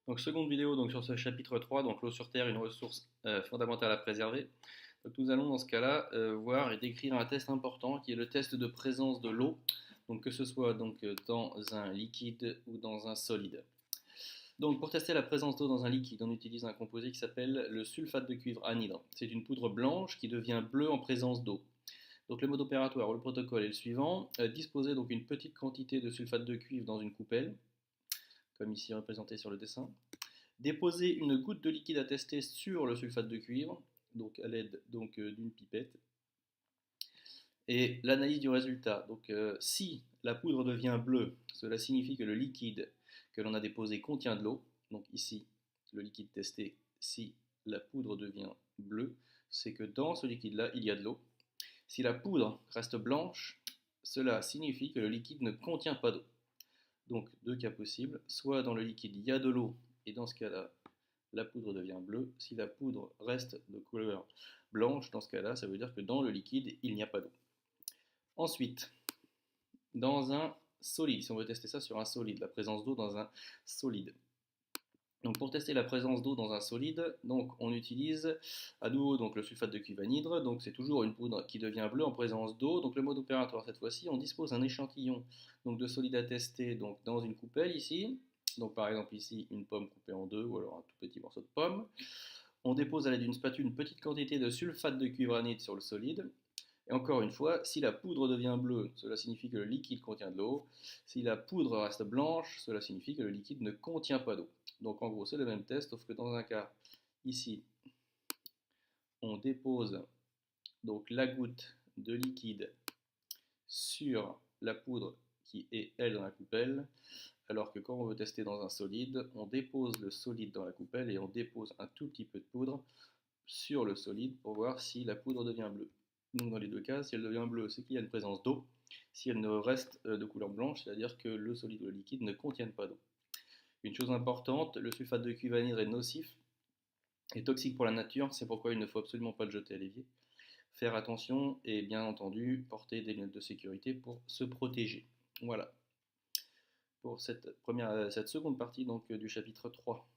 Donc seconde vidéo donc, sur ce chapitre 3, donc l'eau sur Terre, une ressource fondamentale à préserver. Donc, nous allons dans ce cas-là voir et décrire un test important qui est le test de présence de l'eau, donc que ce soit donc, dans un liquide ou dans un solide. Donc pour tester la présence d'eau dans un liquide, on utilise un composé qui s'appelle le sulfate de cuivre anhydre. C'est une poudre blanche qui devient bleue en présence d'eau. Donc le mode opératoire ou le protocole est le suivant. Disposer donc une petite quantité de sulfate de cuivre dans une coupelle, comme ici représenté sur le dessin. Déposer une goutte de liquide à tester sur le sulfate de cuivre, donc à l'aide d'une pipette. Et l'analyse du résultat. Donc si la poudre devient bleue, cela signifie que le liquide que l'on a déposé contient de l'eau. Donc ici, le liquide testé, si la poudre devient bleue, c'est que dans ce liquide-là, il y a de l'eau. Si la poudre reste blanche, cela signifie que le liquide ne contient pas d'eau. Donc deux cas possibles, soit dans le liquide il y a de l'eau, et dans ce cas-là, la poudre devient bleue. Si la poudre reste de couleur blanche, dans ce cas-là, ça veut dire que dans le liquide, il n'y a pas d'eau. Ensuite, dans un solide, si on veut tester ça sur un solide, la présence d'eau dans un solide. Donc pour tester la présence d'eau dans un solide, donc on utilise à nouveau donc le sulfate de cuivre anhydre, donc c'est toujours une poudre qui devient bleue en présence d'eau. Donc le mode opératoire cette fois-ci, on dispose d'un échantillon donc de solide à tester donc dans une coupelle ici. Donc par exemple ici une pomme coupée en deux ou alors un tout petit morceau de pomme. On dépose à l'aide d'une spatule une petite quantité de sulfate de cuivre anhydre sur le solide. Et encore une fois, si la poudre devient bleue, cela signifie que le liquide contient de l'eau. Si la poudre reste blanche, cela signifie que le liquide ne contient pas d'eau. Donc en gros, c'est le même test, sauf que dans un cas, ici, on dépose donc la goutte de liquide sur la poudre qui est, elle, dans la coupelle, alors que quand on veut tester dans un solide, on dépose le solide dans la coupelle et on dépose un tout petit peu de poudre sur le solide pour voir si la poudre devient bleue. Donc dans les deux cas, si elle devient bleue, c'est qu'il y a une présence d'eau. Si elle ne reste de couleur blanche, c'est-à-dire que le solide ou le liquide ne contiennent pas d'eau. Une chose importante, le sulfate de cuivre anhydre est nocif et toxique pour la nature, c'est pourquoi il ne faut absolument pas le jeter à l'évier. Faire attention et bien entendu porter des lunettes de sécurité pour se protéger. Voilà pour cette seconde partie donc, du chapitre 3.